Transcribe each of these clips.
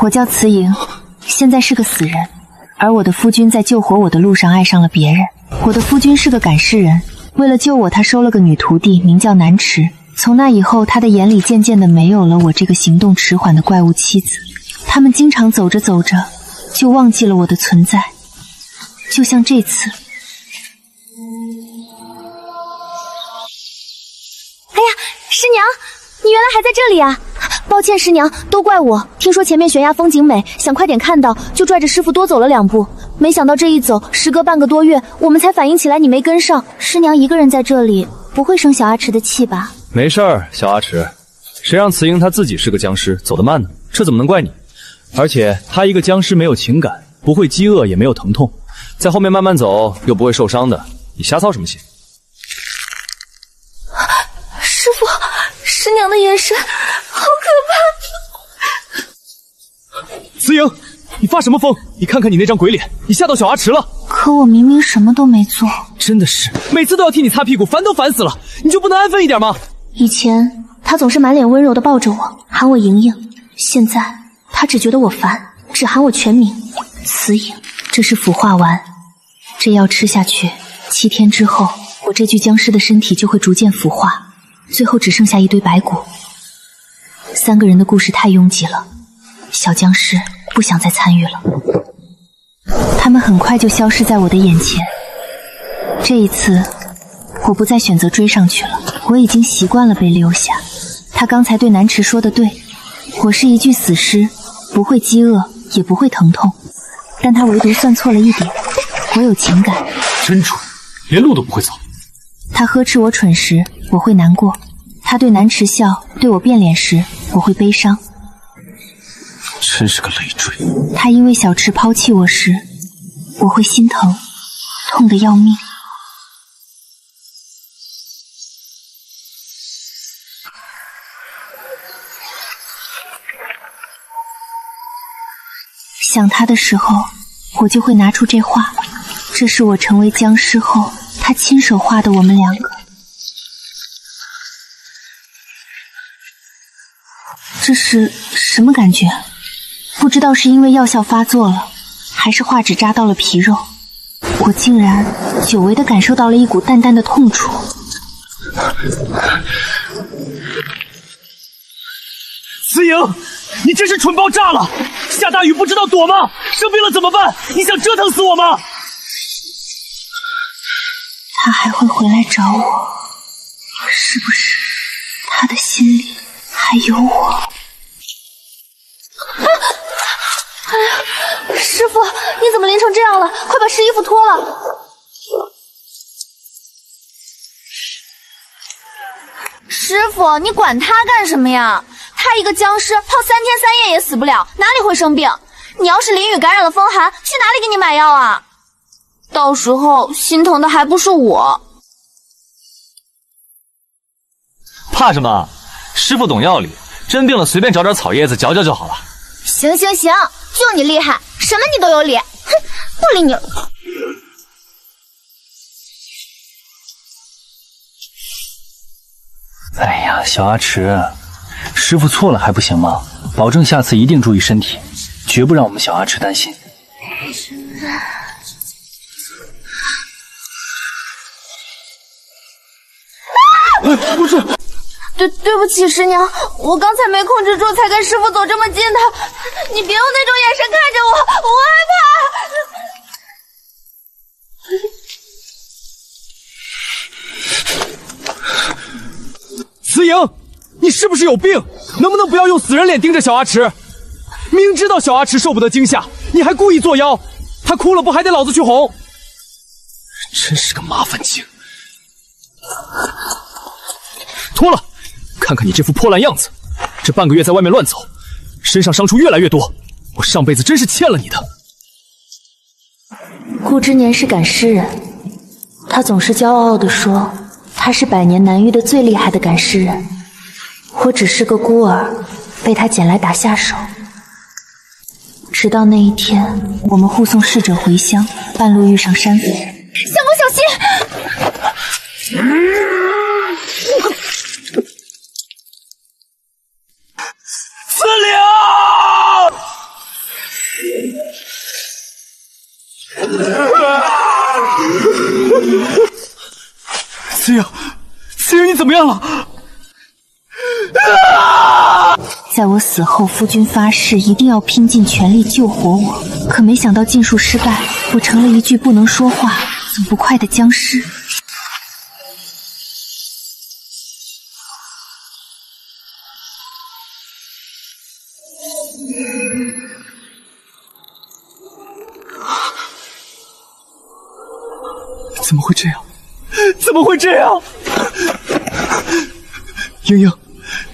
我叫慈莹，现在是个死人，而我的夫君在救活我的路上爱上了别人。我的夫君是个赶尸人，为了救我，他收了个女徒弟，名叫南池。从那以后，他的眼里渐渐的没有了我这个行动迟缓的怪物妻子。他们经常走着走着，就忘记了我的存在，就像这次。哎呀，师娘，你原来还在这里啊！抱歉，师娘，都怪我。听说前面悬崖风景美，想快点看到，就拽着师傅多走了2步。没想到这一走，时隔半个多月，我们才反应起来你没跟上。师娘一个人在这里，不会生小阿池的气吧？没事儿，小阿池，谁让慈莹她自己是个僵尸，走得慢呢？这怎么能怪你？而且她一个僵尸没有情感，不会饥饿，也没有疼痛，在后面慢慢走又不会受伤的，你瞎操什么心？师傅，师娘的眼神好可怕！慈莹，你发什么疯？你看看你那张鬼脸，你吓到小阿池了。可我明明什么都没做。真的是，每次都要替你擦屁股，烦都烦死了，你就不能安分一点吗？以前他总是满脸温柔地抱着我，喊我莹莹，现在他只觉得我烦，只喊我全名慈莹。这是腐化丸，这药吃下去7天之后，我这具僵尸的身体就会逐渐腐化，最后只剩下一堆白骨。3个人的故事太拥挤了，小僵尸不想再参与了。他们很快就消失在我的眼前。这一次我不再选择追上去了，我已经习惯了被留下。他刚才对南池说的对，我是一具死尸，不会饥饿，也不会疼痛，但他唯独算错了一点，我有情感。真蠢，连路都不会走。他呵斥我蠢时，我会难过；他对南池笑，对我变脸时，我会悲伤。真是个累赘。他因为小池抛弃我时，我会心疼，痛得要命。想他的时候，我就会拿出这画，这是我成为僵尸后他亲手画的我们2个。这是什么感觉？不知道是因为药效发作了，还是画纸扎到了皮肉，我竟然久违地感受到了一股淡淡的痛楚。慈莹，你真是蠢爆炸了！下大雨不知道躲吗？生病了怎么办？你想折腾死我吗？他还会回来找我，是不是他的心里还有我？师傅，你怎么淋成这样了？快把湿衣服脱了。师傅，你管他干什么呀？他一个僵尸，泡3天3夜也死不了，哪里会生病？你要是淋雨感染了风寒，去哪里给你买药啊？到时候心疼的还不是我。怕什么？师傅懂药理，真病了随便找点草叶子嚼嚼就好了。行行行，就你厉害，什么你都有理。哼，不理你了。哎呀，小阿池，师傅错了还不行吗？保证下次一定注意身体，绝不让我们小阿池担心。不是，对不起，师娘，我刚才没控制住，才跟师傅走这么近的。你别用那种眼神看着我，我害怕。慈莹，你是不是有病？能不能不要用死人脸盯着小阿池？明知道小阿池受不得惊吓，你还故意作妖，他哭了不还得老子去哄？真是个麻烦精。脱了，看看你这副破烂样子，这半个月在外面乱走，身上伤处越来越多，我上辈子真是欠了你的。顾之年是赶尸人，他总是骄傲地说他是100年难遇的最厉害的赶尸人，我只是个孤儿，被他捡来打下手。直到那一天，我们护送逝者回乡，半路遇上山匪。相公小心！慈灵！慈莹，慈莹，你怎么样了？在我死后，夫君发誓一定要拼尽全力救活我。可没想到禁术失败，我成了一具不能说话、走不快的僵尸。怎么会这样？怎么会这样？莹莹，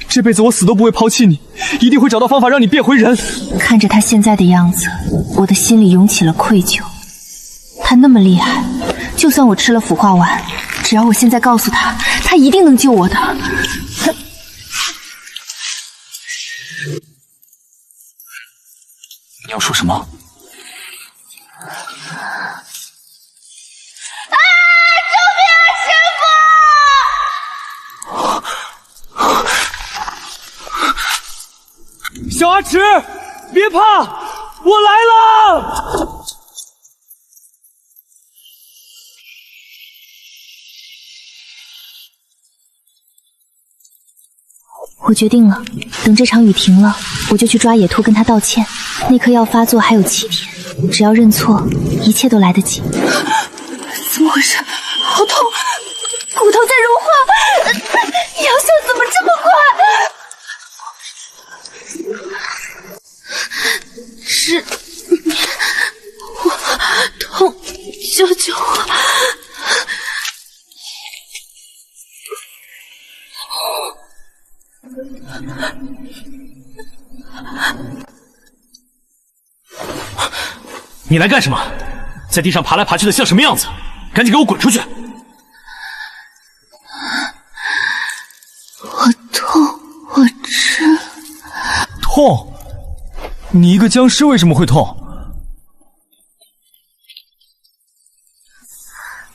这辈子我死都不会抛弃你，一定会找到方法让你变回人。看着他现在的样子，我的心里涌起了愧疚。他那么厉害，就算我吃了腐化丸，只要我现在告诉他，他一定能救我的。你要说什么？小阿池，别怕，我来了！我决定了，等这场雨停了，我就去抓野兔跟他道歉。那颗药发作还有7天，只要认错，一切都来得及。怎么回事？好痛，骨头在融化，药效怎么这么快？是你，我痛，救救我！你来干什么？在地上爬来爬去的像什么样子？赶紧给我滚出去！我痛，我吃。痛？你一个僵尸为什么会痛？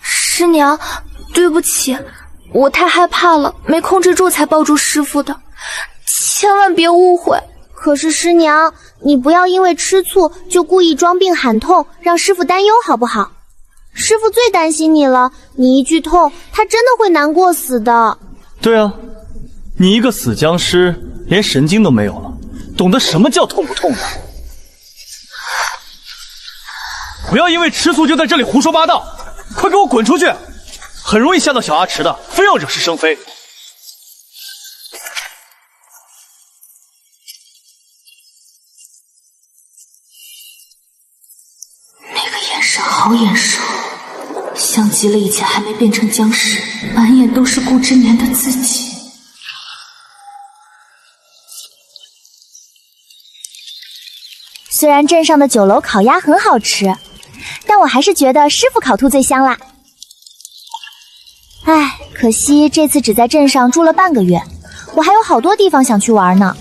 师娘，对不起，我太害怕了，没控制住才抱住师傅的，千万别误会。可是师娘，你不要因为吃醋就故意装病喊痛，让师傅担忧好不好？师傅最担心你了，你一句痛，他真的会难过死的。对啊，你一个死僵尸，连神经都没有了，懂得什么叫痛不痛的？不要因为吃醋就在这里胡说八道，快给我滚出去！很容易吓到小阿池的，非要惹是生非。那个眼神好眼熟，像极了以前还没变成僵尸，满眼都是顾之年的自己。虽然镇上的酒楼烤鸭很好吃，但我还是觉得师傅烤兔最香啦。唉，可惜这次只在镇上住了半个月，我还有好多地方想去玩呢。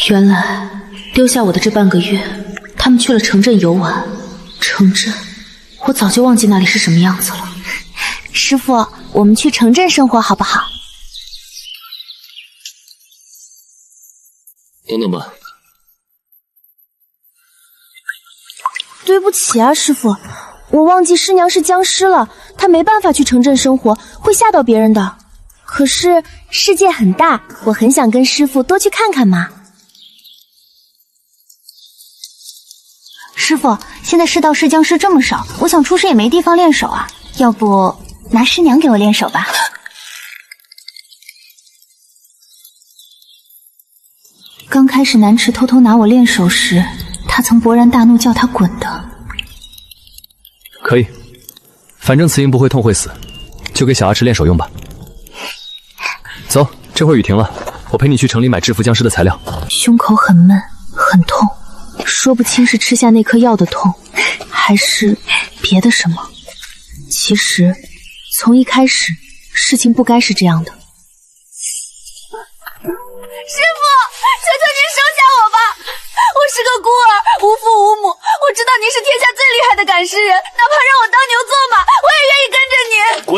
原来丢下我的这半个月，他们去了城镇游玩。城镇，我早就忘记那里是什么样子了。师傅，我们去城镇生活好不好？等等吧。对不起啊，师傅，我忘记师娘是僵尸了，她没办法去城镇生活，会吓到别人的。可是世界很大，我很想跟师傅多去看看嘛。师傅，现在世道市僵尸这么少，我想出师也没地方练手啊，要不拿师娘给我练手吧？刚开始南池偷偷拿我练手时，他曾勃然大怒，叫他滚的。可以，反正慈莹不会痛会死，就给小阿池练手用吧。走，这会儿雨停了，我陪你去城里买制服僵尸的材料。胸口很闷，很痛，说不清是吃下那颗药的痛，还是别的什么。其实，从一开始，事情不该是这样的。师傅，求求您收下我吧！我是个孤儿，无父无母。我知道您是天下最厉害的赶尸人，哪怕让我当牛做马，我也愿意跟着您。滚！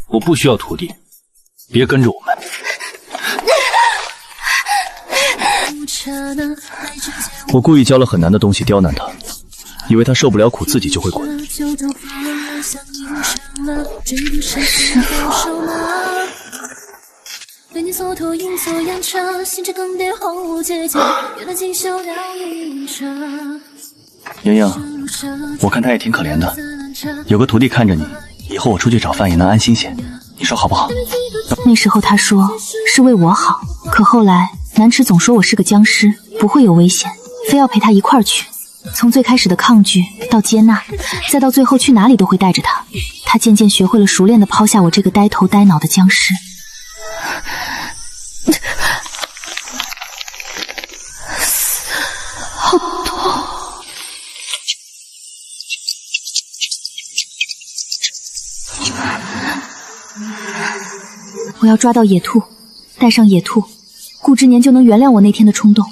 我不需要徒弟，别跟着我们。我故意教了很难的东西刁难他，以为他受不了苦自己就会滚。师傅。莹莹，我看他也挺可怜的，有个徒弟看着你，以后我出去找饭也能安心些，你说好不好？那时候他说是为我好，可后来南池总说我是个僵尸，不会有危险，非要陪他一块儿去。从最开始的抗拒到接纳，再到最后去哪里都会带着他，他渐渐学会了熟练地抛下我这个呆头呆脑的僵尸。好痛！我要抓到野兔，带上野兔，顾之年就能原谅我那天的冲动。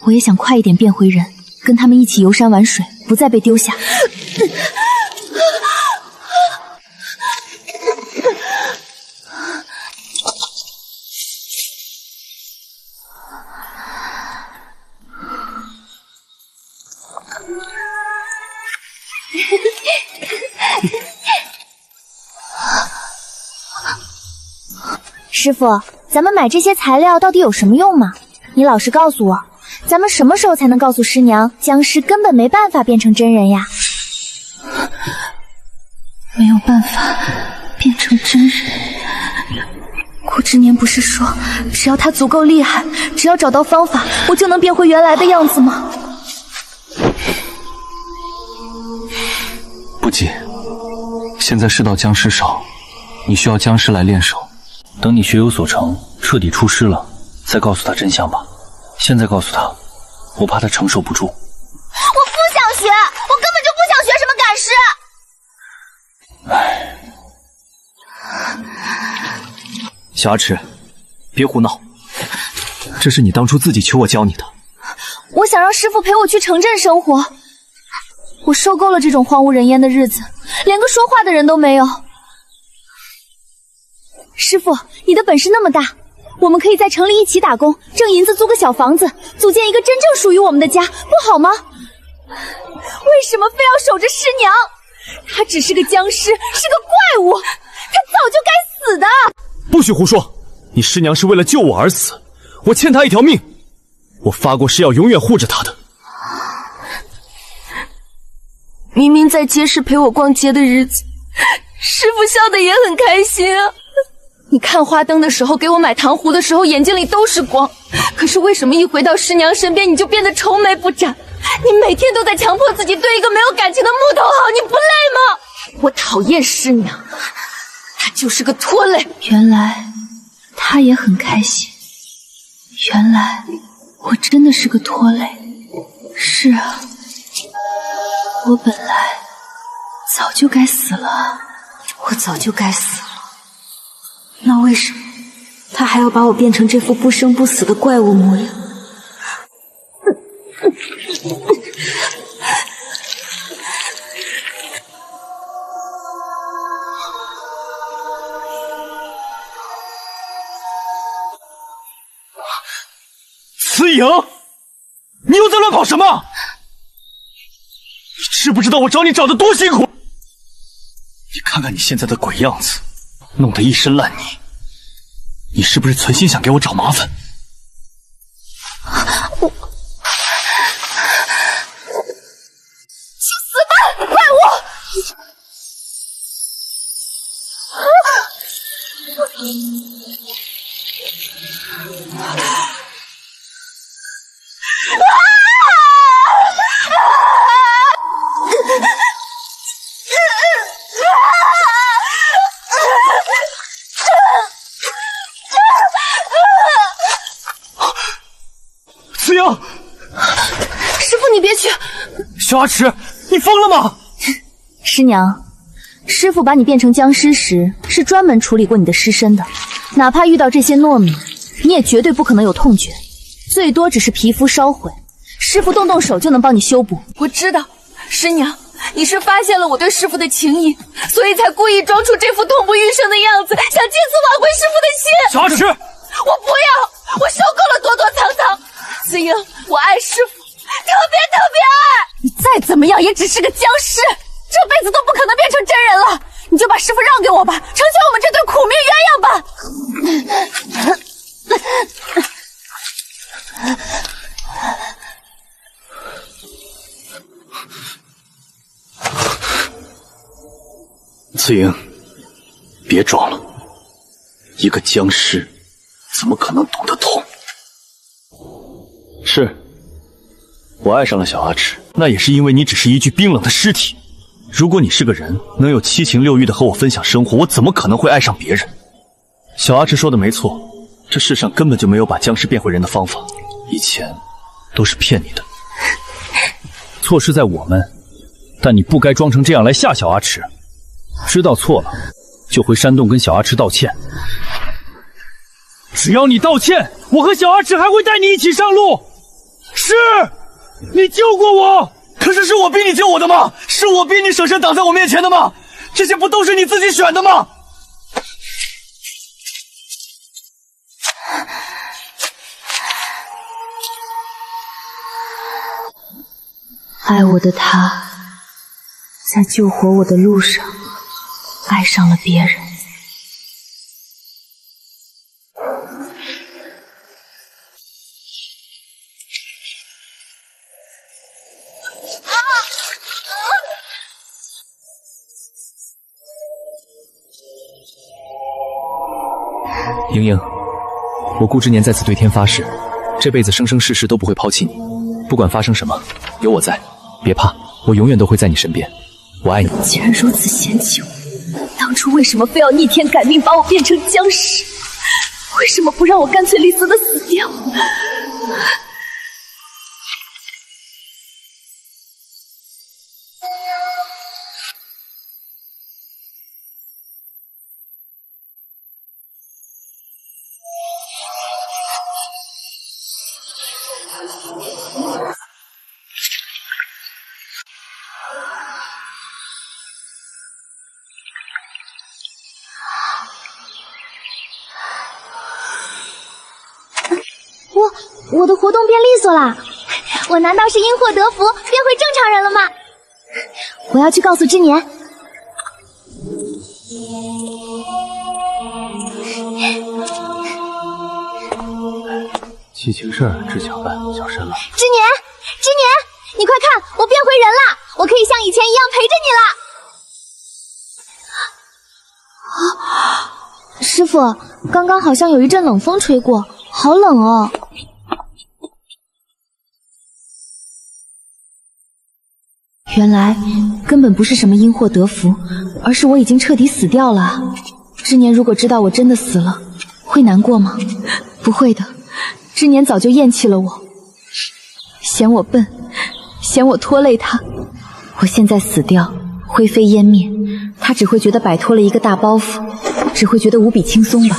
我也想快一点变回人，跟他们一起游山玩水，不再被丢下。师傅，咱们买这些材料到底有什么用吗？你老实告诉我，咱们什么时候才能告诉师娘，僵尸根本没办法变成真人呀？没有办法变成真人。顾之年不是说，只要他足够厉害，只要找到方法，我就能变回原来的样子吗？不急，现在世道僵尸少，你需要僵尸来练手。等你学有所成，彻底出师了，再告诉他真相吧。现在告诉他，我怕他承受不住。我不想学，我根本就不想学什么赶尸。小阿池，别胡闹，这是你当初自己求我教你的。我想让师傅陪我去城镇生活，我受够了这种荒无人烟的日子，连个说话的人都没有。师傅，你的本事那么大，我们可以在城里一起打工，挣银子租个小房子，组建一个真正属于我们的家，不好吗？为什么非要守着师娘？她只是个僵尸，是个怪物，她早就该死的。不许胡说！你师娘是为了救我而死，我欠她一条命，我发过誓要永远护着她的。明明在街市陪我逛街的日子，师傅笑得也很开心啊。你看花灯的时候，给我买糖葫的时候，眼睛里都是光。可是为什么一回到师娘身边，你就变得愁眉不展？你每天都在强迫自己对一个没有感情的木头好，你不累吗？我讨厌师娘，她就是个拖累。原来她也很开心，原来我真的是个拖累。是啊，我本来早就该死了，我早就该死了。那为什么他还要把我变成这副不生不死的怪物模样？慈莹，你又在乱跑什么？你知不知道我找你找的多辛苦？你看看你现在的鬼样子，弄得一身烂泥，你是不是存心想给我找麻烦？我去死吧，怪物！慈莹，师傅，你别去！小阿池，你疯了吗？师娘，师傅把你变成僵尸时，是专门处理过你的尸身的，哪怕遇到这些糯米，你也绝对不可能有痛觉，最多只是皮肤烧毁。师傅动动手就能帮你修补。我知道，师娘，你是发现了我对师傅的情谊，所以才故意装出这副痛不欲生的样子，想借此挽回师傅的心。小阿池，我不要，我受够了躲躲藏藏。子英，我爱师傅，特别爱。你再怎么样也只是个僵尸，这辈子都不可能变成真人了。你就把师傅让给我吧，成全我们这对苦命鸳鸯吧。紫莹，别装了，一个僵尸怎么可能懂得痛？是，我爱上了小阿池，那也是因为你只是一具冰冷的尸体。如果你是个人，能有七情六欲的和我分享生活，我怎么可能会爱上别人？小阿池说的没错，这世上根本就没有把僵尸变回人的方法，以前都是骗你的。错是在我们，但你不该装成这样来吓小阿池。知道错了，就回山洞跟小阿池道歉。只要你道歉，我和小阿池还会带你一起上路。是，你救过我，可是我逼你救我的吗？是我逼你舍身挡在我面前的吗？这些不都是你自己选的吗？爱我的他，在救活我的路上，爱上了别人。莹莹，我顾之年在此对天发誓，这辈子生生世世都不会抛弃你，不管发生什么，有我在，别怕，我永远都会在你身边。我爱你。既然如此嫌弃我，当初为什么非要逆天改命把我变成僵尸？为什么不让我干脆利索的死掉？我的活动变利索啦！我难道是因祸得福，变回正常人了吗？我要去告诉之年。七情事治巧办，小申了。之年，你快看，我变回人了！我可以像以前一样陪着你了。师傅，刚刚好像有一阵冷风吹过，好冷哦。原来根本不是什么因祸得福，而是我已经彻底死掉了。之年如果知道我真的死了，会难过吗？不会的，之年早就厌弃了我，嫌我笨，嫌我拖累他。我现在死掉，灰飞烟灭，他只会觉得摆脱了一个大包袱，只会觉得无比轻松吧。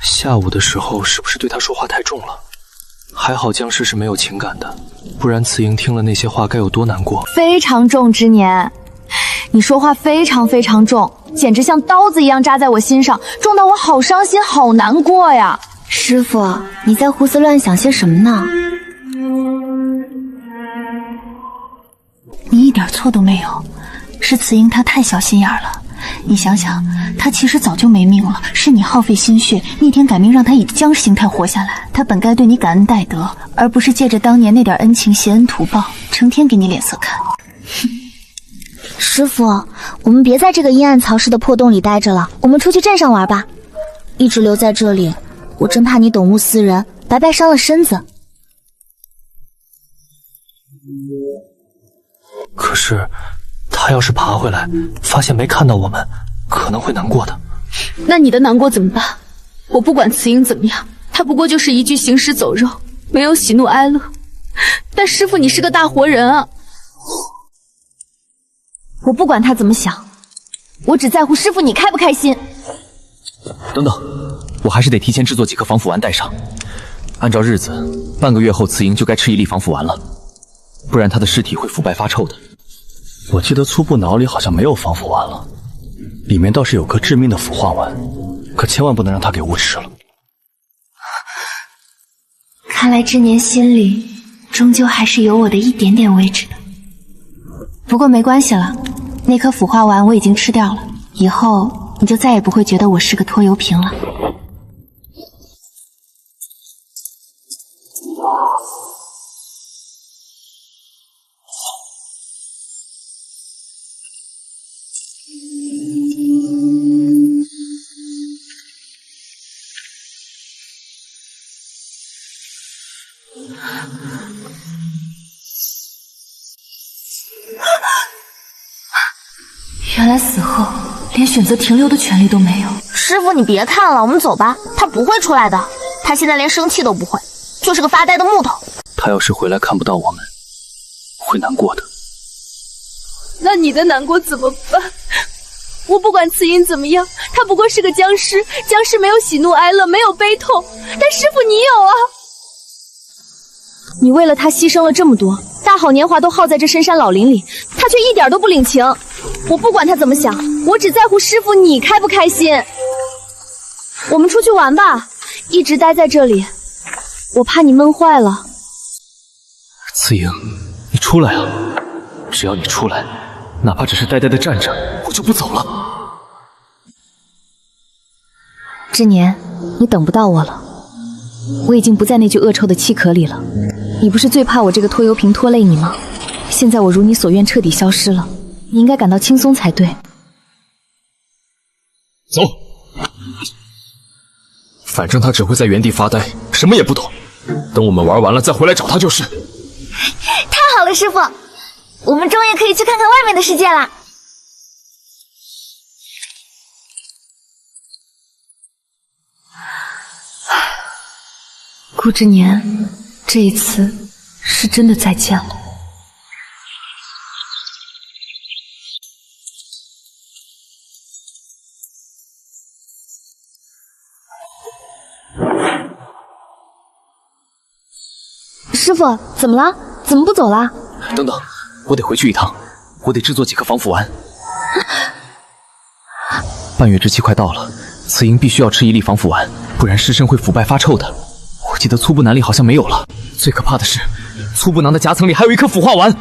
下午的时候是不是对他说话太重了？还好僵尸是没有情感的，不然慈莹听了那些话该有多难过。非常重，之年，你说话非常非常重，简直像刀子一样扎在我心上，重到我好伤心好难过呀。师傅，你在胡思乱想些什么呢？你一点错都没有，是慈英她太小心眼了。你想想，她其实早就没命了，是你耗费心血，逆天改命让她以僵尸形态活下来。她本该对你感恩戴德，而不是借着当年那点恩情携恩图报，成天给你脸色看。师傅，我们别在这个阴暗潮湿的破洞里待着了，我们出去镇上玩吧。一直留在这里，我真怕你懂物思人，白白伤了身子。可是他要是爬回来，发现没看到我们，可能会难过的。那你的难过怎么办？我不管慈英怎么样，她不过就是一具行尸走肉，没有喜怒哀乐。但师傅，你是个大活人啊！我不管他怎么想，我只在乎师傅你开不开心。等等，我还是得提前制作几颗防腐丸带上。按照日子，半个月后慈莹就该吃一粒防腐丸了，不然她的尸体会腐败发臭的。我记得粗布脑里好像没有防腐丸了。里面倒是有颗致命的腐化丸，可千万不能让他给误吃了。看来之年心里终究还是有我的一点点位置的。不过没关系了，那颗腐化丸我已经吃掉了，以后你就再也不会觉得我是个拖油瓶了。原来死后连选择停留的权利都没有。师傅，你别看了，我们走吧。他不会出来的，他现在连生气都不会，就是个发呆的木头。他要是回来看不到我们，会难过的。那你的难过怎么办？我不管慈音怎么样，他不过是个僵尸，僵尸没有喜怒哀乐，没有悲痛，但师傅你有啊。你为了他牺牲了这么多，大好年华都耗在这深山老林里，他却一点都不领情。我不管他怎么想，我只在乎师傅你开不开心。我们出去玩吧，一直待在这里，我怕你闷坏了。慈莹，你出来啊！只要你出来，哪怕只是呆呆的站着，我就不走了。之年，你等不到我了，我已经不在那具恶臭的躯壳里了。你不是最怕我这个拖油瓶拖累你吗？现在我如你所愿彻底消失了，你应该感到轻松才对。走，反正他只会在原地发呆，什么也不懂。等我们玩完了再回来找他就是。太好了，师傅，我们终于可以去看看外面的世界啦！顾之年，这一次是真的再见了。师傅，怎么了？怎么不走啦？等等，我得回去一趟，我得制作几颗防腐丸。半月之期快到了，慈莹必须要吃1粒防腐丸，不然尸身会腐败发臭的。我记得粗布囊里好像没有了，最可怕的是，粗布囊的夹层里还有一颗腐化丸，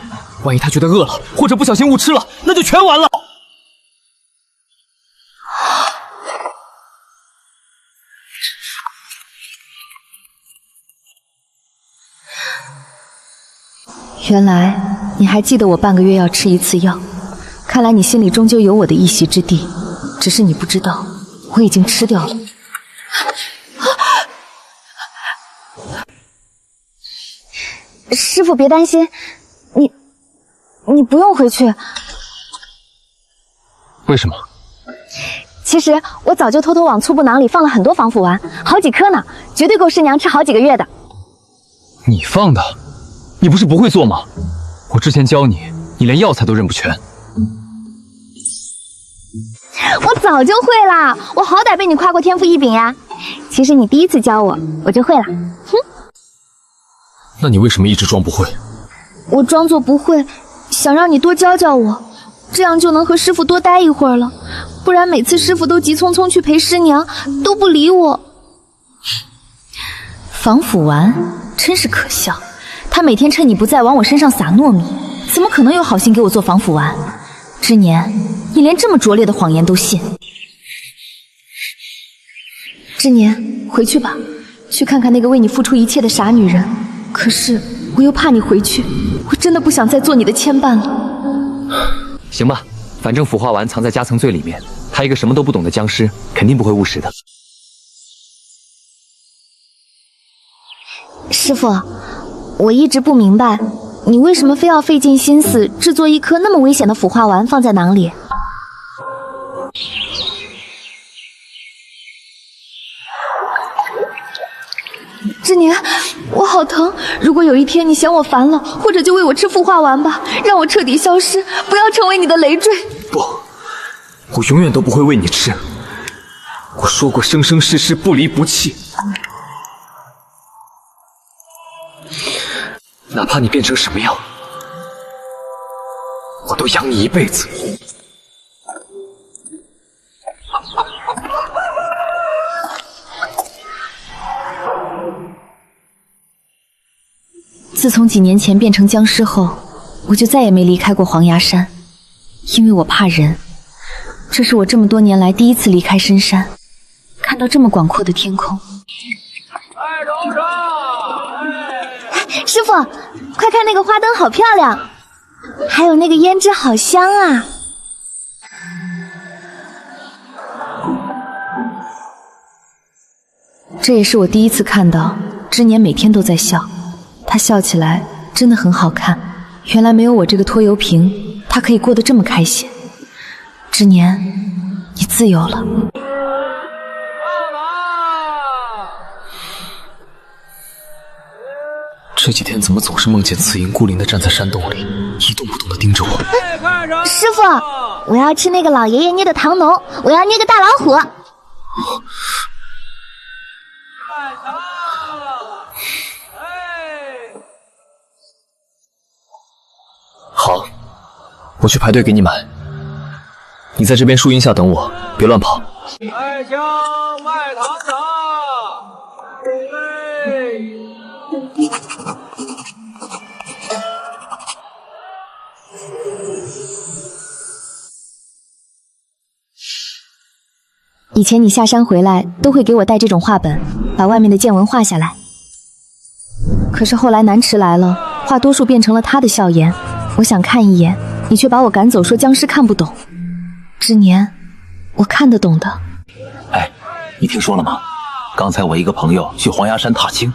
万一他觉得饿了，或者不小心误吃了，那就全完了。原来你还记得我半个月要吃1次药，看来你心里终究有我的一席之地，只是你不知道，我已经吃掉了。师傅别担心，你不用回去。为什么？其实我早就偷偷往粗布囊里放了很多防腐丸，好几颗呢，绝对够师娘吃好几个月的。你放的？你不是不会做吗？我之前教你，你连药材都认不全。我早就会啦，我好歹被你夸过天赋异禀呀。其实你第一次教我，我就会了。哼。那你为什么一直装不会？我装作不会，想让你多教教我，这样就能和师傅多待一会儿了。不然每次师傅都急匆匆去陪师娘，都不理我。防腐丸真是可笑，他每天趁你不在往我身上撒糯米，怎么可能有好心给我做防腐丸？之年，你连这么拙劣的谎言都信。之年，回去吧，去看看那个为你付出一切的傻女人。可是我又怕你回去，我真的不想再做你的牵绊了。行吧，反正腐化丸藏在夹层最里面，他一个什么都不懂的僵尸，肯定不会误食的。师傅，我一直不明白，你为什么非要费尽心思制作一颗那么危险的腐化丸放在囊里？之年，我好疼！如果有一天你嫌我烦了，或者就喂我吃腐化丸吧，让我彻底消失，不要成为你的累赘。不，我永远都不会喂你吃。我说过生生世世不离不弃，哪怕你变成什么样，我都养你一辈子。自从几年前变成僵尸后，我就再也没离开过黄崖山，因为我怕人。这是我这么多年来第一次离开深山，看到这么广阔的天空。师傅，快看那个花灯好漂亮，还有那个胭脂好香啊！这也是我第一次看到知年每天都在笑，他笑起来真的很好看。原来没有我这个拖油瓶，他可以过得这么开心。知年，你自由了。这几天怎么总是梦见紫莹孤零地站在山洞里，一动不动地盯着我？师傅，我要吃那个老爷爷捏的糖浓，我要捏个大老虎。好，我去排队给你买。你在这边树荫下等我，别乱跑。卖香卖糖的，以前你下山回来都会给我带这种画本，把外面的见闻画下来。可是后来南池来了，画多数变成了他的笑颜。我想看一眼，你却把我赶走，说僵尸看不懂。知年，我看得懂的。哎，你听说了吗？刚才我一个朋友去黄崖山踏青，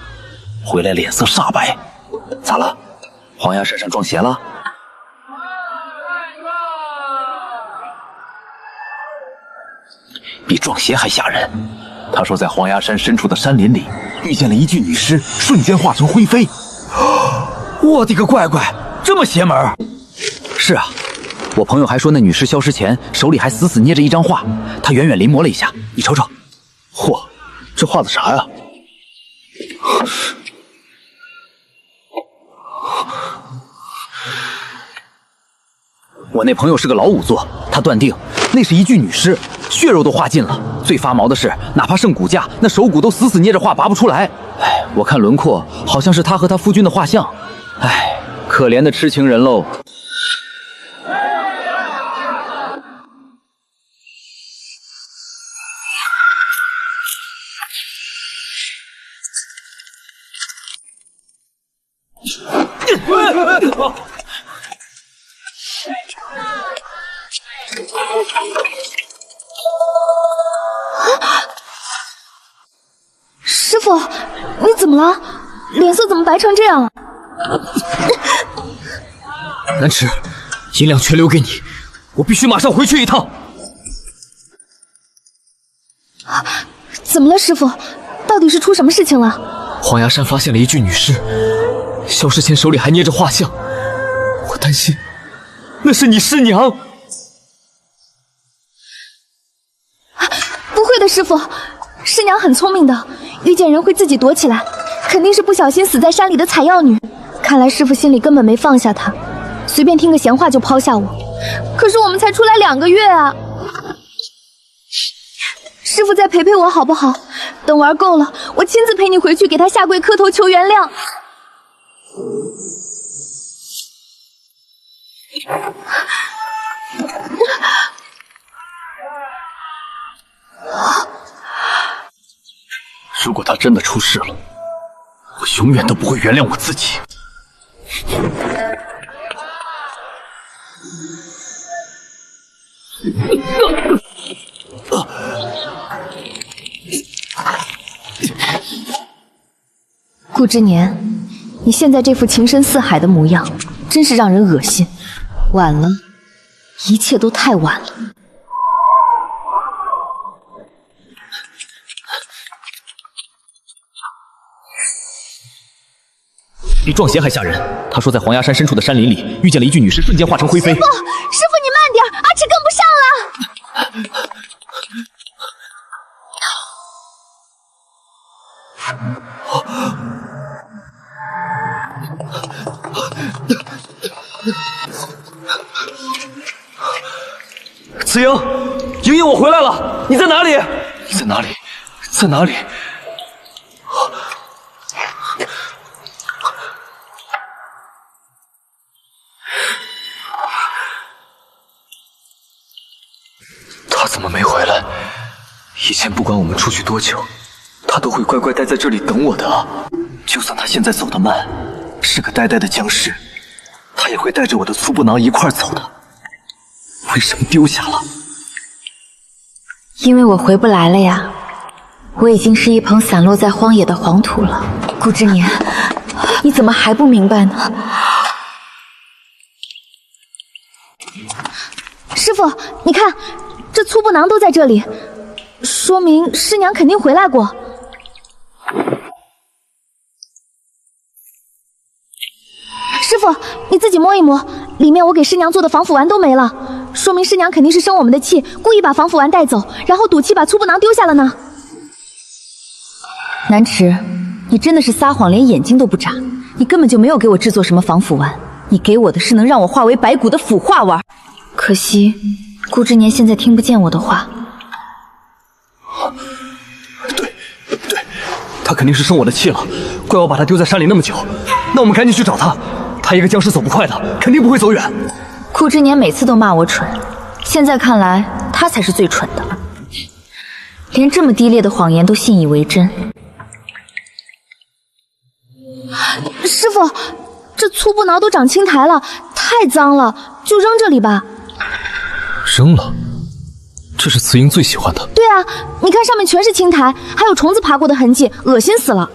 回来脸色煞白。咋了？黄崖山上撞邪了？比撞邪还吓人。他说在黄崖山深处的山林里遇见了一具女尸，瞬间化成灰飞。我的个乖乖，这么邪门！是啊，我朋友还说那女尸消失前手里还死死捏着一张画，他远远临摹了一下，你瞅瞅。嚯，这画的啥呀？我那朋友是个老仵作，他断定那是一具女尸，血肉都化尽了。最发毛的是，哪怕剩骨架，那手骨都死死捏着画，拔不出来。哎，我看轮廓好像是他和他夫君的画像。哎，可怜的痴情人喽。师傅，你怎么了？脸色怎么白成这样？南池，银两全留给你，我必须马上回去一趟。怎么了，师傅？到底是出什么事情了？黄崖山发现了一具女尸，消失前手里还捏着画像，我担心那是你师娘。不会的，师傅，师娘很聪明的，遇见人会自己躲起来，肯定是不小心死在山里的采药女。看来师傅心里根本没放下她，随便听个闲话就抛下我。可是我们才出来2个月啊！师傅再陪陪我好不好？等玩够了，我亲自陪你回去给他下跪磕头求原谅。如果他真的出事了，我永远都不会原谅我自己。顾之年，你现在这副情深似海的模样，真是让人恶心。晚了，一切都太晚了。比撞邪还吓人。他说在黄崖山深处的山林里遇见了一具女尸，瞬间化成灰飞。师傅，你慢点，阿赤跟不上了。子莹，莹莹，我回来了，你在哪里？在哪里？在哪里？他怎么没回来？以前不管我们出去多久，他都会乖乖待在这里等我的。就算他现在走得慢，是个呆呆的僵尸，他也会带着我的粗布囊一块儿走的。为什么丢下了？因为我回不来了呀，我已经是一捧散落在荒野的黄土了。顾之年，你怎么还不明白呢？师傅，你看，这粗布囊都在这里，说明师娘肯定回来过。师傅，你自己摸一摸，里面我给师娘做的防腐丸都没了，说明师娘肯定是生我们的气，故意把防腐丸带走，然后赌气把粗布囊丢下了呢。南池，你真的是撒谎，连眼睛都不眨，你根本就没有给我制作什么防腐丸，你给我的是能让我化为白骨的腐化丸。可惜顾之年现在听不见我的话。对，他肯定是生我的气了，怪我把他丢在山里那么久。那我们赶紧去找他，他一个僵尸走不快的，肯定不会走远。顾之年每次都骂我蠢，现在看来他才是最蠢的，连这么低劣的谎言都信以为真。师傅，这粗布囊都长青苔了，太脏了，就扔这里吧。扔了？这是慈英最喜欢的。对啊，你看上面全是青苔，还有虫子爬过的痕迹，恶心死了。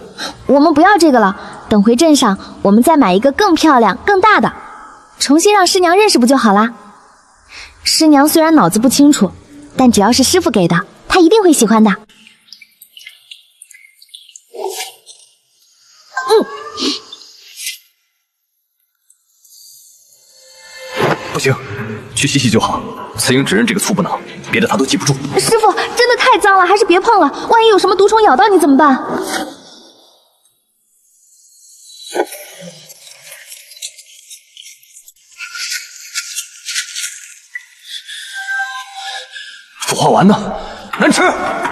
我们不要这个了，等回镇上，我们再买一个更漂亮、更大的，重新让师娘认识不就好啦？师娘虽然脑子不清楚，但只要是师傅给的，她一定会喜欢的。不行，去洗洗就好。慈英只认这个粗布囊，别的他都记不住。师傅，真的太脏了，还是别碰了，万一有什么毒虫咬到你怎么办？腐化丸呢？南池，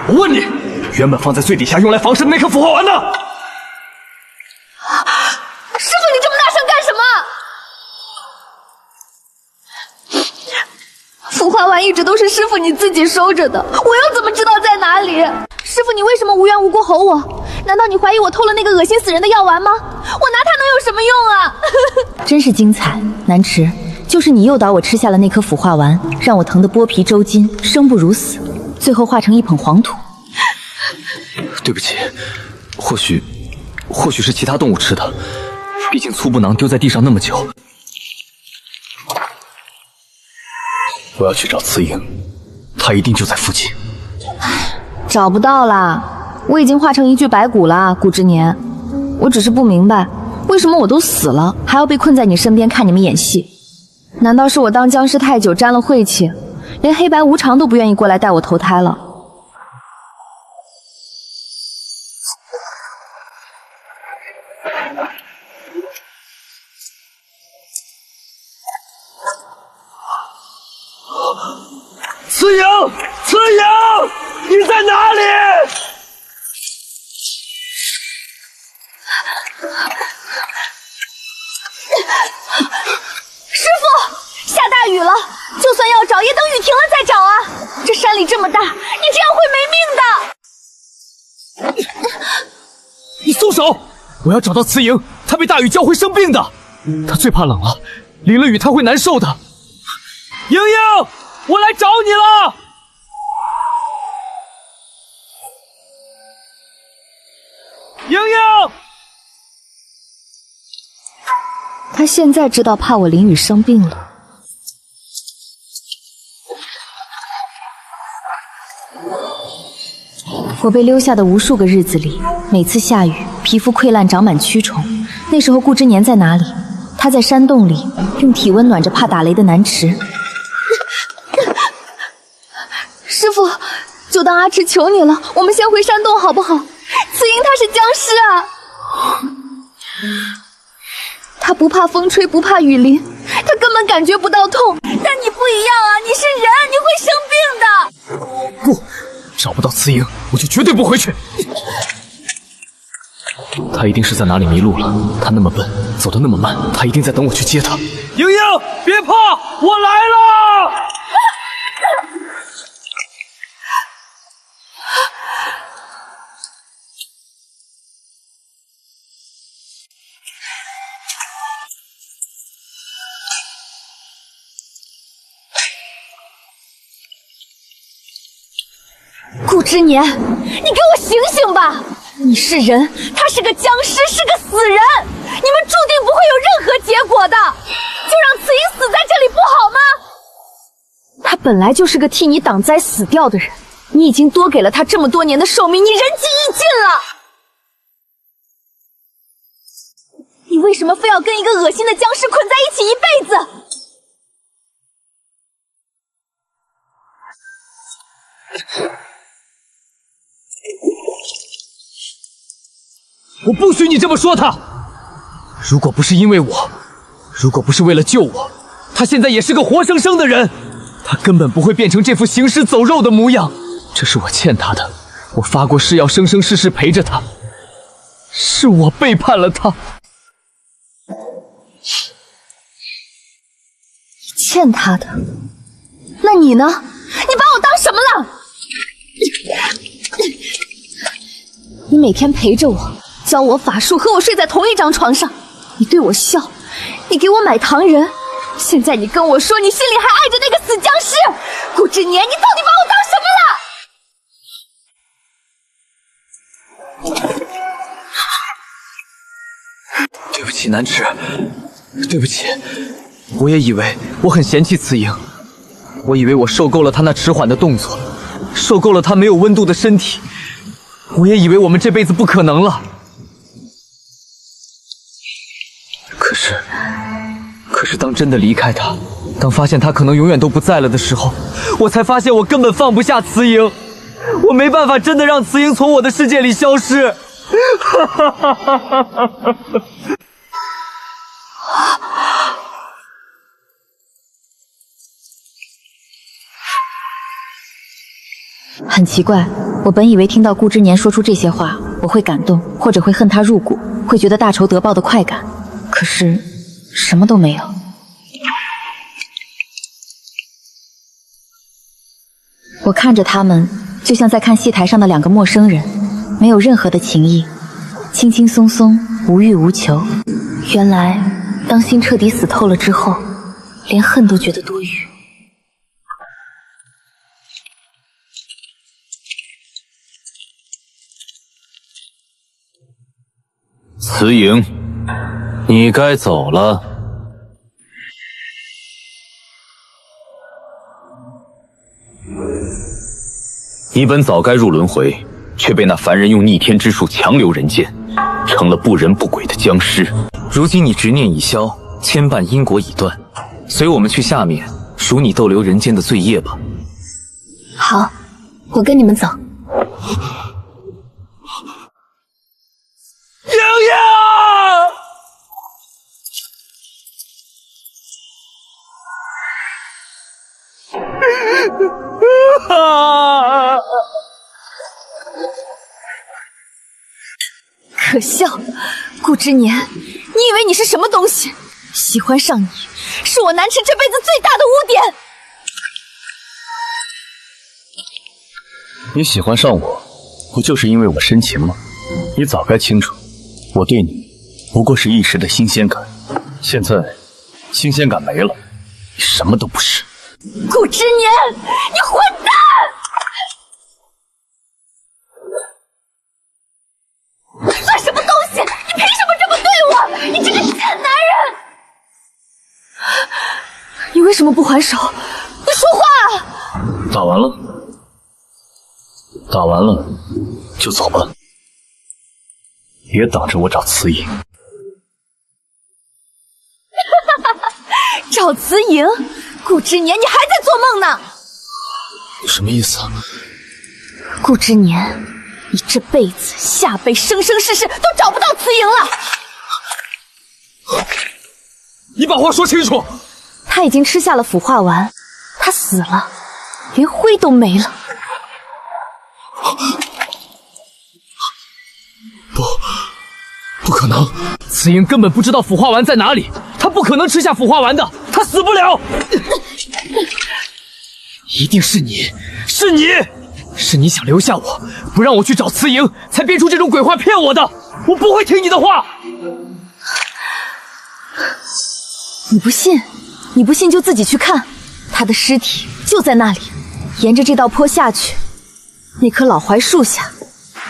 我问你，原本放在最底下用来防身的那颗腐化丸呢？师傅，你这么大声干什么？腐化丸一直都是师傅你自己收着的，我又怎么知道在哪里？师傅，你为什么无缘无故吼我？难道你怀疑我偷了那个恶心死人的药丸吗？我拿它能有什么用啊？真是精彩，南池，就是你诱导我吃下了那颗腐化丸，让我疼得剥皮抽筋，生不如死，最后化成一捧黄土。对不起，或许是其他动物吃的，毕竟粗布囊丢在地上那么久。我要去找慈英，她一定就在附近。找不到啦，我已经化成一具白骨了，顾之年。我只是不明白，为什么我都死了，还要被困在你身边看你们演戏？难道是我当僵尸太久沾了晦气，连黑白无常都不愿意过来带我投胎了？慈英，慈英，你在哪里？师傅，下大雨了，就算要找，也等雨停了再找啊！这山里这么大，你这样会没命的！你松手！我要找到慈英，她被大雨浇会生病的，她最怕冷了，淋了雨她会难受的。莹莹，我来找你了！莹莹，他现在知道怕我淋雨生病了。我被溜下的无数个日子里，每次下雨，皮肤溃烂，长满蛆虫。那时候顾之年在哪里？他在山洞里，用体温暖着怕打雷的南池。师傅，就当阿池求你了，我们先回山洞好不好？慈英她是僵尸啊，她不怕风吹，不怕雨淋，她根本感觉不到痛。但你不一样啊，你是人，你会生病的。不，找不到慈英，我就绝对不回去。他一定是在哪里迷路了，他那么笨，走得那么慢，他一定在等我去接他。莹莹，别怕，我来了！顾之年，你给我醒醒吧！你是人，他是个僵尸，是个死人，你们注定不会有任何结果的，就让慈音死在这里不好吗？他本来就是个替你挡灾死掉的人，你已经多给了他这么多年的寿命，你仁至义尽了。你为什么非要跟一个恶心的僵尸捆在一起一辈子？我不许你这么说他！如果不是因为我，如果不是为了救我，他现在也是个活生生的人，他根本不会变成这副行尸走肉的模样。这是我欠他的，我发过誓要生生世世陪着他，是我背叛了他。你欠他的？那你呢？你把我当什么了？你每天陪着我，教我法术，和我睡在同一张床上，你对我笑，你给我买糖人，现在你跟我说你心里还爱着那个死僵尸，顾之年，你到底把我当什么了？对不起，南池，对不起，我也以为我很嫌弃慈莹，我以为我受够了她那迟缓的动作，受够了她没有温度的身体，我也以为我们这辈子不可能了。可是当真的离开她，当发现她可能永远都不在了的时候，我才发现我根本放不下慈莹，我没办法真的让慈莹从我的世界里消失。很奇怪，我本以为听到顾之年说出这些话，我会感动，或者会恨他入骨，会觉得大仇得报的快感。可是什么都没有。我看着他们，就像在看戏台上的两个陌生人，没有任何的情谊，轻轻松松，无欲无求。原来，当心彻底死透了之后，连恨都觉得多余。慈莹，你该走了。你本早该入轮回，却被那凡人用逆天之术强留人间，成了不人不鬼的僵尸。如今你执念已消，牵绊因果已断，随我们去下面赎你逗留人间的罪业吧。好，我跟你们走。莹莹！可笑，顾之年，你以为你是什么东西？喜欢上你，是我南池这辈子最大的污点。你喜欢上我，不就是因为我深情吗？你早该清楚，我对你不过是一时的新鲜感，现在新鲜感没了，你什么都不是。顾之年，你混蛋！算什么东西？你凭什么这么对我？你这个贱男人！你为什么不还手？你说话啊！打完了，打完了就走吧，别挡着我找慈莹。找慈莹？顾之年，你还在做梦呢！你什么意思啊？顾之年，你这辈子、下辈、生生世世都找不到慈莹了。你把话说清楚。他已经吃下了腐化丸，他死了，连灰都没了。不可能！慈莹根本不知道腐化丸在哪里，她不可能吃下腐化丸的，她死不了。一定是你，是你，是你想留下我，不让我去找慈莹，才编出这种鬼话骗我的。我不会听你的话。你不信？你不信就自己去看，他的尸体就在那里，沿着这道坡下去，那棵老槐树下，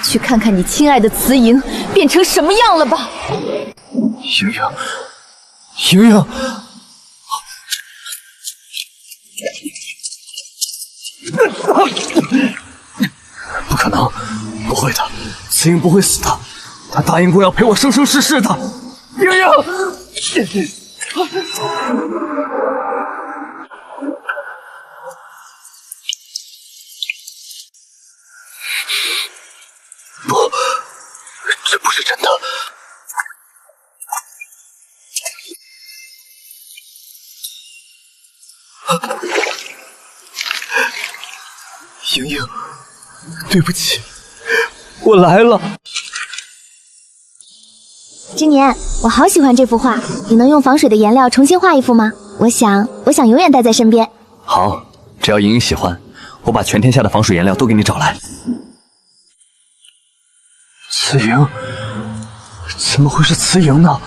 去看看你亲爱的慈莹变成什么样了吧。莹莹，莹莹，不可能，不会的，慈莹不会死的，她答应过要陪我生生世世的。莹莹，不，这不是真的。莹莹，对不起，我来了。之年，我好喜欢这幅画，你能用防水的颜料重新画一幅吗？我想永远带在身边。好，只要莹莹喜欢，我把全天下的防水颜料都给你找来。慈莹，怎么会是慈莹呢？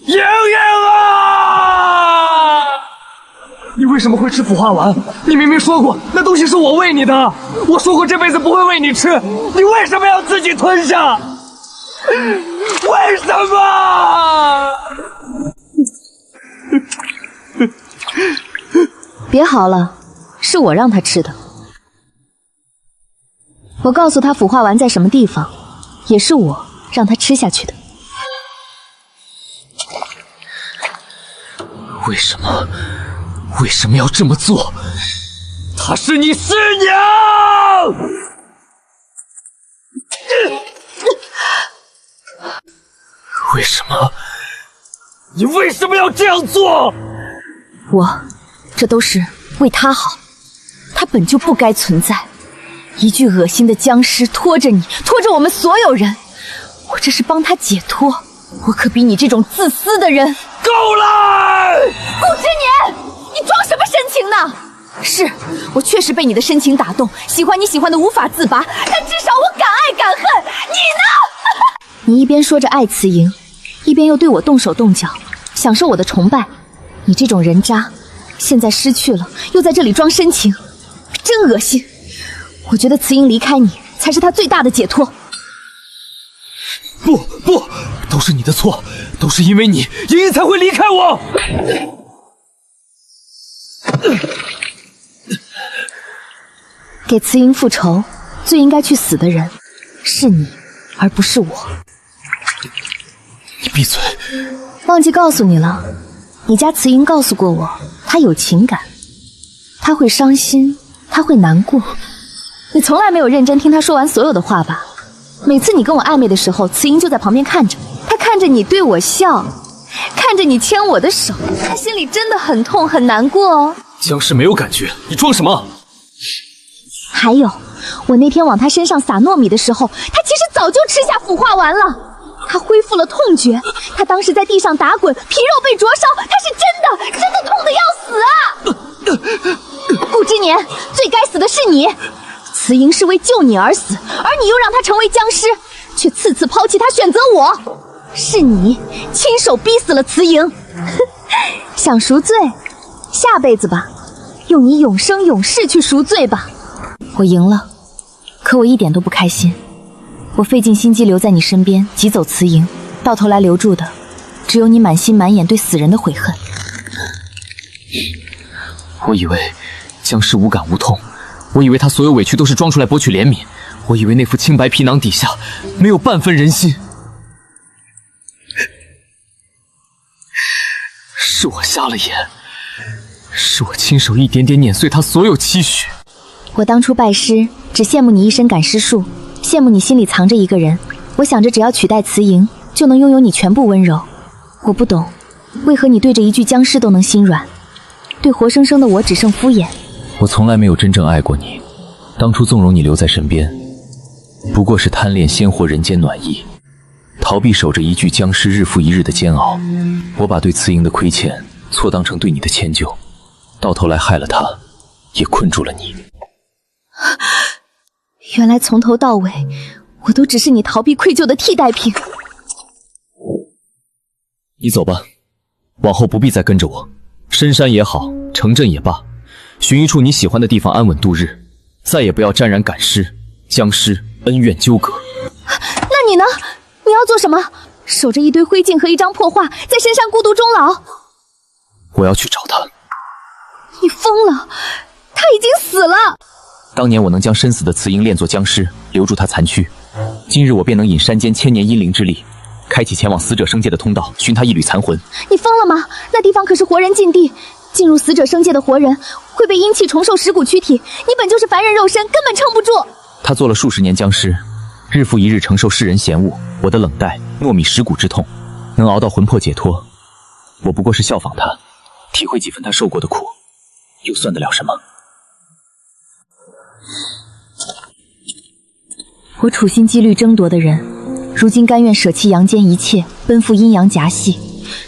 莹莹啊！你为什么会吃腐化丸？你明明说过那东西是我喂你的，我说过这辈子不会喂你吃，你为什么要自己吞下？为什么？别嚎了，是我让他吃的。我告诉他腐化丸在什么地方，也是我让他吃下去的。为什么？为什么要这么做？她是你师娘！为什么？你为什么要这样做？这都是为他好，他本就不该存在。一具恶心的僵尸拖着你，拖着我们所有人，我这是帮他解脱。我可比你这种自私的人。够了！顾之年，你装什么深情呢？是我确实被你的深情打动，喜欢你喜欢的无法自拔，但至少我敢爱敢恨。你呢？你一边说着爱慈莹，一边又对我动手动脚，享受我的崇拜。你这种人渣，现在失去了，又在这里装深情，真恶心。我觉得慈莹离开你，才是她最大的解脱。不，都是你的错，都是因为你，莹莹才会离开我。给慈莹复仇，最应该去死的人是你，而不是我。你闭嘴！忘记告诉你了，你家慈莹告诉过我，她有情感，她会伤心，她会难过。你从来没有认真听她说完所有的话吧？每次你跟我暧昧的时候，慈莹就在旁边看着，她看着你对我笑，看着你牵我的手，她心里真的很痛很难过哦。僵尸没有感觉，你装什么？还有，我那天往她身上撒糯米的时候，她其实早就吃下腐化丸了。她恢复了痛觉，她当时在地上打滚，皮肉被灼烧，她是真的痛得要死啊！顾之年，最该死的是你。慈莹是为救你而死，而你又让她成为僵尸，却次次抛弃她选择我。是你亲手逼死了慈莹。想赎罪，下辈子吧，用你永生永世去赎罪吧。我赢了，可我一点都不开心。我费尽心机留在你身边，挤走慈莹，到头来留住的只有你满心满眼对死人的悔恨。我以为僵尸无感无痛，我以为他所有委屈都是装出来博取怜悯，我以为那副清白皮囊底下没有半分人心。是我瞎了眼，是我亲手一点点碾碎他所有期许。我当初拜师，只羡慕你一身赶尸术，羡慕你心里藏着一个人。我想着只要取代慈莹，就能拥有你全部温柔。我不懂，为何你对着一具僵尸都能心软，对活生生的我只剩敷衍。我从来没有真正爱过你，当初纵容你留在身边，不过是贪恋鲜活人间暖意，逃避守着一具僵尸日复一日的煎熬。我把对慈莹的亏欠错当成对你的迁就，到头来害了她，也困住了你。原来从头到尾，我都只是你逃避愧疚的替代品。你走吧，往后不必再跟着我，深山也好，城镇也罢，寻一处你喜欢的地方安稳度日。再也不要沾染赶尸、僵尸恩怨纠葛。那你呢？你要做什么？守着一堆灰烬和一张破画，在深山孤独终老？我要去找他。你疯了！他已经死了。当年我能将身死的慈英炼作僵尸，留住他残躯，今日我便能引山间千年阴灵之力，开启前往死者生界的通道，寻他一缕残魂。你疯了吗？那地方可是活人禁地，进入死者生界的活人会被阴气重受尸骨躯体，你本就是凡人肉身，根本撑不住。他做了数十年僵尸，日复一日承受世人嫌恶，我的冷待、糯米蚀骨之痛，能熬到魂魄解脱，我不过是效仿他，体会几分他受过的苦，又算得了什么？我处心积虑争夺的人，如今甘愿舍弃阳间一切，奔赴阴阳夹隙，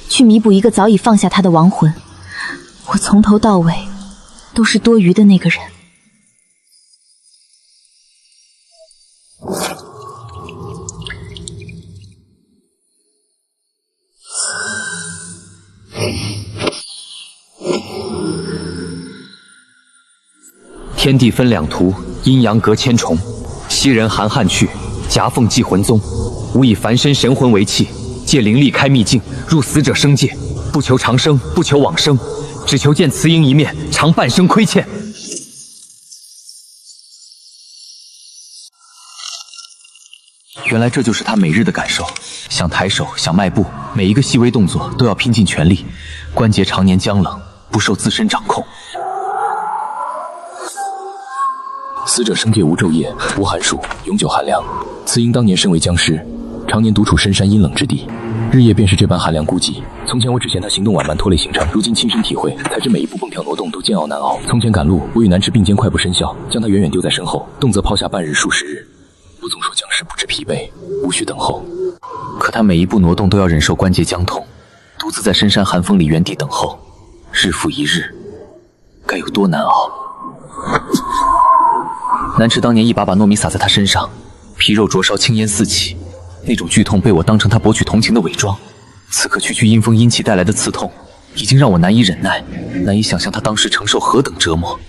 去弥补一个早已放下他的亡魂。我从头到尾都是多余的那个人。天地分两途，阴阳隔千重。昔人含汉去，夹缝祭魂宗。吾以凡身神魂为器，借灵力开秘境，入死者生界。不求长生，不求往生，只求见慈英一面，偿半生亏欠。原来这就是他每日的感受，想抬手，想迈步，每一个细微动作都要拼尽全力，关节常年僵冷，不受自身掌控。死者生界无昼夜，无寒暑，永久寒凉。慈英当年身为僵尸，常年独处深山阴冷之地，日夜便是这般寒凉孤寂。从前我只嫌他行动缓慢拖累行程，如今亲身体会，才知每一步蹦跳挪动都煎熬难熬。从前赶路，我与南池并肩快步生效，将他远远丢在身后，动则抛下半日数十日。不总说僵尸不知疲惫，无需等候。可他每一步挪动都要忍受关节僵痛，独自在深山寒风里原地等候，日复一日，该有多难熬。南池当年一把把糯米撒在他身上，皮肉灼烧，青烟四起，那种剧痛被我当成他博取同情的伪装。此刻区区阴风阴气带来的刺痛，已经让我难以忍耐，难以想象他当时承受何等折磨。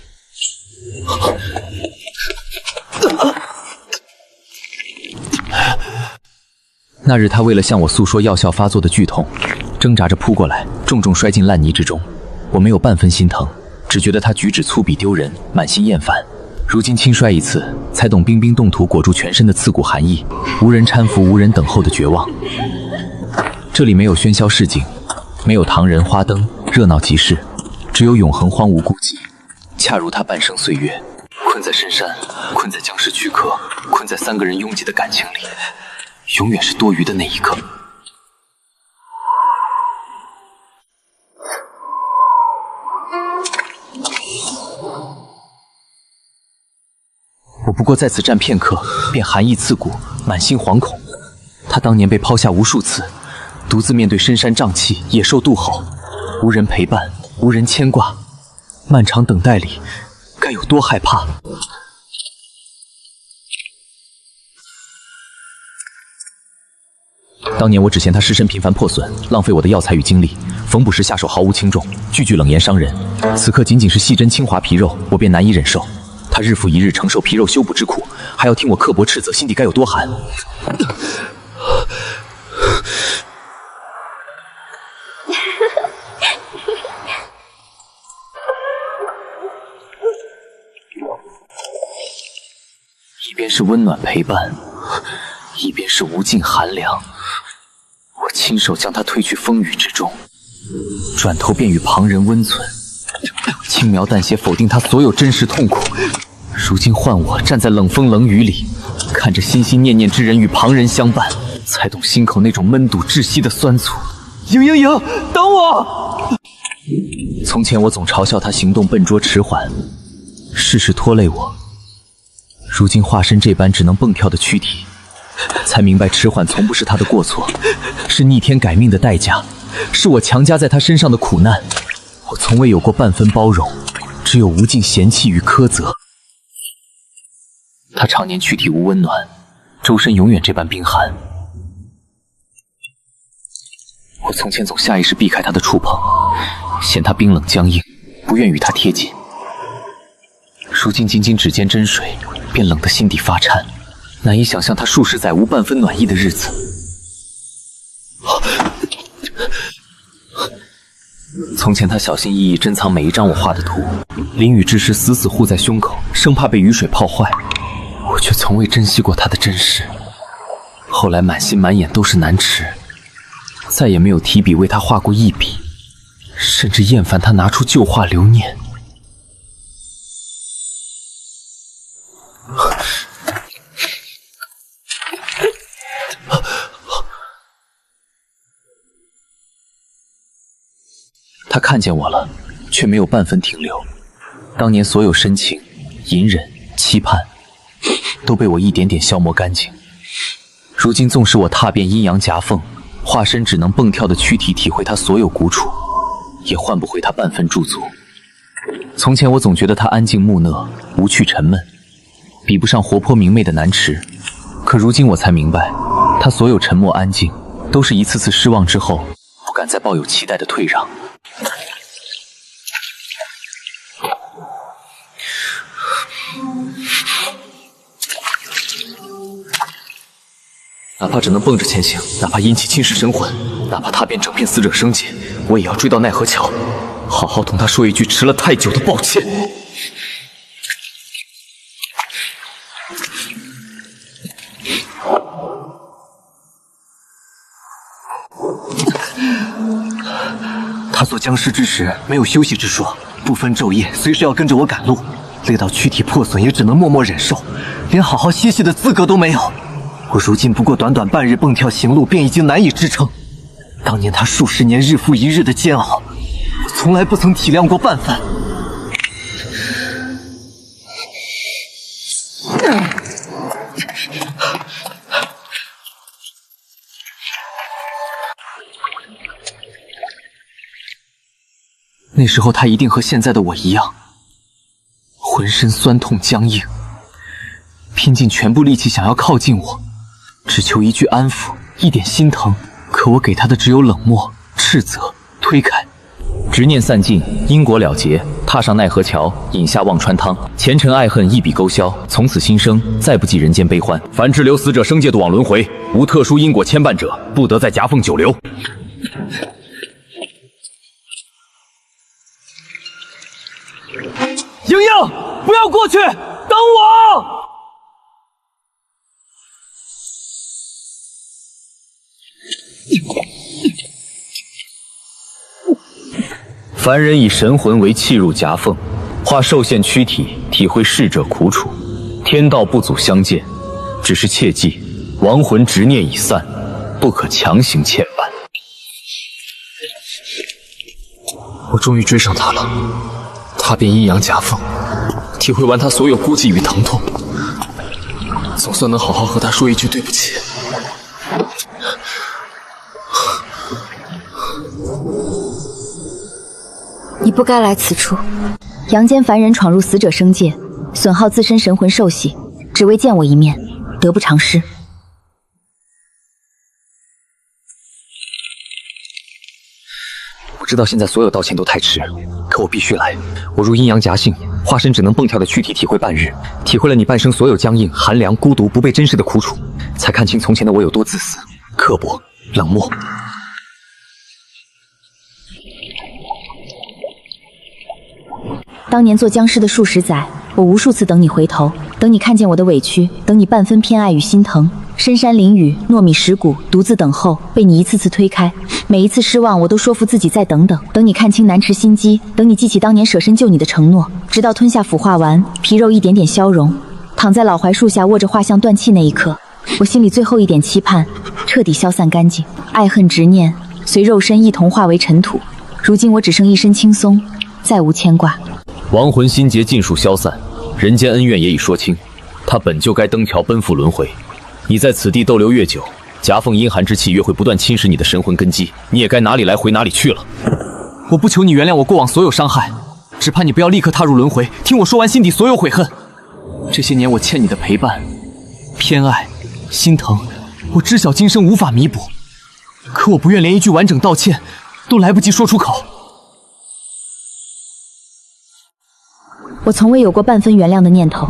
那日他为了向我诉说药效发作的剧痛，挣扎着扑过来，重重摔进烂泥之中。我没有半分心疼，只觉得他举止粗鄙丢人，满心厌烦。如今轻摔一次，才懂冰冰冻土裹住全身的刺骨寒意，无人搀扶，无人等候的绝望。这里没有喧嚣市井，没有唐人花灯热闹集市，只有永恒荒芜孤寂。恰如他半生岁月，困在深山，困在僵尸躯壳，困在三个人拥挤的感情里，永远是多余的那一个。我不过在此站片刻，便寒意刺骨，满心惶恐。他当年被抛下无数次，独自面对深山瘴气、野兽渡吼，无人陪伴，无人牵挂，漫长等待里，该有多害怕？当年我只嫌他尸身频繁破损，浪费我的药材与精力，缝补时下手毫无轻重，句句冷言伤人。此刻仅仅是细针轻划皮肉，我便难以忍受。他日复一日承受皮肉修补之苦，还要听我刻薄斥责，心底该有多寒？一边是温暖陪伴，一边是无尽寒凉。我亲手将他推去风雨之中，转头便与旁人温存，轻描淡写否定他所有真实痛苦。如今换我站在冷风冷雨里，看着心心念念之人与旁人相伴，才懂心口那种闷堵窒息的酸楚。莹，等我！从前我总嘲笑他行动笨拙迟缓，事事拖累我。如今化身这般只能蹦跳的躯体，才明白迟缓从不是他的过错，是逆天改命的代价，是我强加在他身上的苦难。我从未有过半分包容，只有无尽嫌弃与苛责。他常年躯体无温暖，周身永远这般冰寒。我从前总下意识避开他的触碰，嫌他冰冷僵硬，不愿与他贴近。如今仅仅指尖针水，便冷得心底发颤，难以想象他数十载无半分暖意的日子。从前他小心翼翼珍藏每一张我画的图，淋雨之时死死护在胸口，生怕被雨水泡坏。我却从未珍惜过他的真实。后来满心满眼都是难迟，再也没有提笔为他画过一笔，甚至厌烦他拿出旧画留念。他看见我了，却没有半分停留。当年所有深情、隐忍、期盼，都被我一点点消磨干净。如今纵使我踏遍阴阳夹缝，化身只能蹦跳的躯体，体会他所有苦楚，也换不回他半分驻足。从前我总觉得他安静木讷、无趣沉闷，比不上活泼明媚的南池。可如今我才明白，他所有沉默安静，都是一次次失望之后，不敢再抱有期待的退让。哪怕只能蹦着前行，哪怕阴气侵蚀神魂，哪怕踏遍整片死者生界，我也要追到奈何桥，好好同他说一句迟了太久的抱歉。他做僵尸之时没有休息之说，不分昼夜，随时要跟着我赶路，累到躯体破损也只能默默忍受，连好好歇息的资格都没有。我如今不过短短半日蹦跳行路，便已经难以支撑。当年他数十年日复一日的煎熬，我从来不曾体谅过半分。那时候他一定和现在的我一样，浑身酸痛僵硬，拼尽全部力气想要靠近我，只求一句安抚，一点心疼。可我给他的只有冷漠、斥责、推开。执念散尽，因果了结，踏上奈何桥，饮下忘川汤，前尘爱恨一笔勾销，从此新生，再不计人间悲欢。凡滞留死者生界的往轮回，无特殊因果牵绊者，不得在夹缝久留。莹莹，不要过去，等我！凡人以神魂为契入夹缝，化受限躯体，体会逝者苦楚。天道不阻相见，只是切记，亡魂执念已散，不可强行牵绊。我终于追上他了，踏遍阴阳夹缝，体会完他所有孤寂与疼痛，总算能好好和他说一句对不起。你不该来此处。阳间凡人闯入死者生界，损耗自身神魂寿喜，只为见我一面，得不偿失。我知道现在所有道歉都太迟，可我必须来。我如阴阳夹性，化身只能蹦跳的躯体，体会半日，体会了你半生所有僵硬、寒凉、孤独、不被珍视的苦楚，才看清从前的我有多自私、刻薄、冷漠。当年做僵尸的数十载，我无数次等你回头，等你看见我的委屈，等你半分偏爱与心疼。深山林雨，糯米石谷，独自等候，被你一次次推开。每一次失望，我都说服自己再等等，等你看清南池心机，等你记起当年舍身救你的承诺，直到吞下腐化丸，皮肉一点点消融，躺在老槐树下握着画像断气那一刻，我心里最后一点期盼彻底消散干净，爱恨执念随肉身一同化为尘土。如今我只剩一身轻松，再无牵挂。亡魂心结尽数消散，人间恩怨也已说清，他本就该登桥奔赴轮回。你在此地逗留越久，夹缝阴寒之气越会不断侵蚀你的神魂根基，你也该哪里来回哪里去了。我不求你原谅我过往所有伤害，只盼你不要立刻踏入轮回，听我说完心底所有悔恨。这些年我欠你的陪伴、偏爱、心疼，我知晓今生无法弥补，可我不愿连一句完整道歉都来不及说出口。我从未有过半分原谅的念头。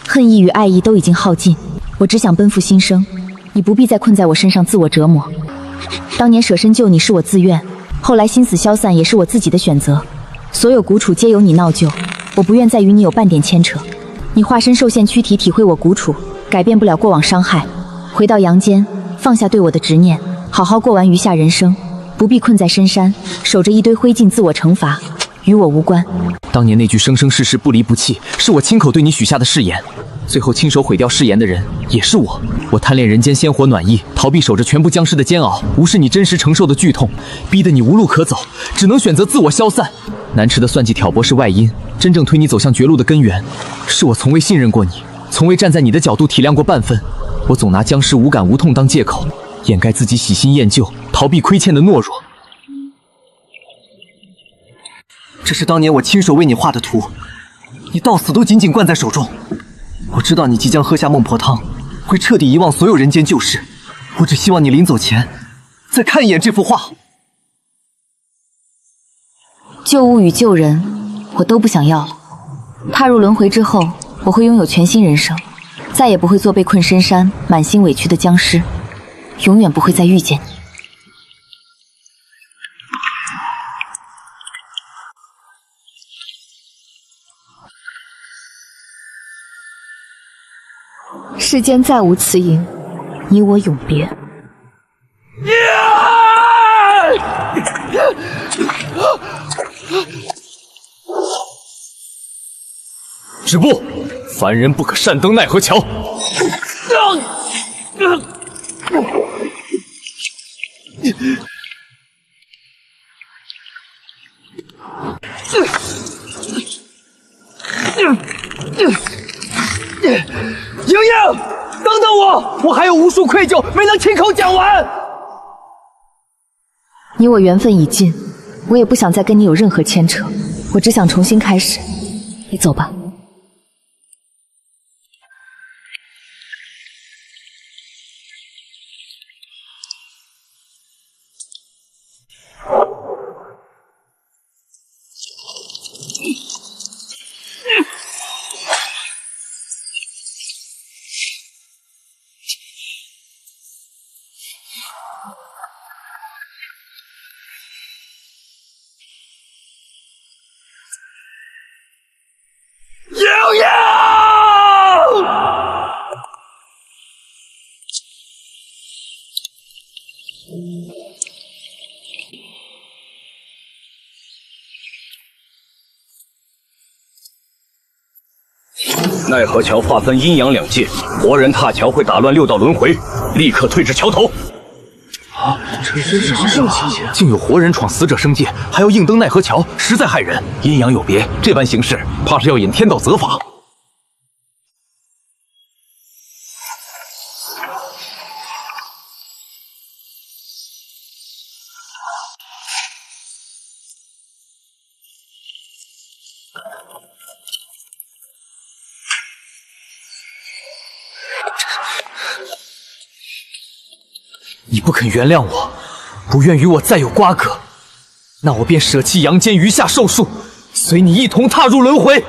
恨意与爱意都已经耗尽，我只想奔赴新生。你不必再困在我身上自我折磨。当年舍身救你是我自愿，后来心死消散也是我自己的选择。所有苦楚皆由你闹就，我不愿再与你有半点牵扯。你化身受限躯体，体会我苦楚，改变不了过往伤害。回到阳间，放下对我的执念，好好过完余下人生，不必困在深山，守着一堆灰烬自我惩罚，与我无关。当年那句生生世世不离不弃，是我亲口对你许下的誓言，最后亲手毁掉誓言的人也是我。我贪恋人间鲜活暖意，逃避守着全部僵尸的煎熬，无视你真实承受的剧痛，逼得你无路可走，只能选择自我消散。难吃的算计挑拨是外因，真正推你走向绝路的根源，是我从未信任过你，从未站在你的角度体谅过半分。我总拿僵尸无感无痛当借口，掩盖自己喜新厌旧、逃避亏欠的懦弱。这是当年我亲手为你画的图，你到死都紧紧攥在手中。我知道你即将喝下孟婆汤，会彻底遗忘所有人间旧事。我只希望你临走前再看一眼这幅画。旧物与旧人，我都不想要了。踏入轮回之后，我会拥有全新人生，再也不会做被困深山、满心委屈的僵尸，永远不会再遇见你。世间再无此影，你我永别。止步！凡人不可擅登奈何桥。莹莹，等等我，我还有无数愧疚没能亲口讲完。你我缘分已尽，我也不想再跟你有任何牵扯，我只想重新开始。你走吧。奈何桥划分阴阳两界，活人踏桥会打乱六道轮回，立刻退至桥头。这是什么情形？竟有活人闯死者生界，还要硬登奈何桥，实在骇人。阴阳有别，这般行事，怕是要引天道责罚。你不肯原谅我，不愿与我再有瓜葛，那我便舍弃阳间余下寿数，随你一同踏入轮回。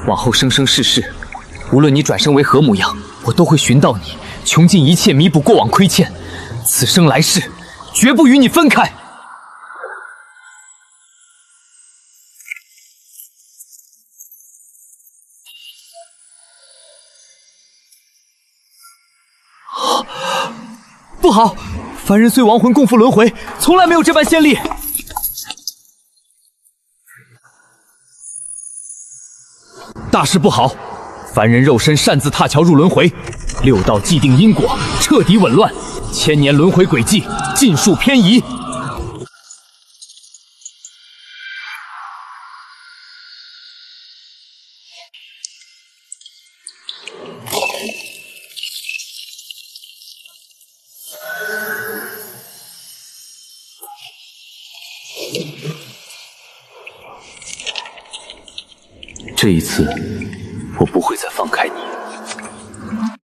往后生生世世，无论你转生为何模样，我都会寻到你，穷尽一切弥补过往亏欠。此生来世，绝不与你分开。不好！凡人虽亡魂共赴轮回，从来没有这般先例。大事不好！凡人肉身擅自踏桥入轮回，六道既定因果彻底紊乱，千年轮回轨迹尽数偏移。这一次，我不会再放开你。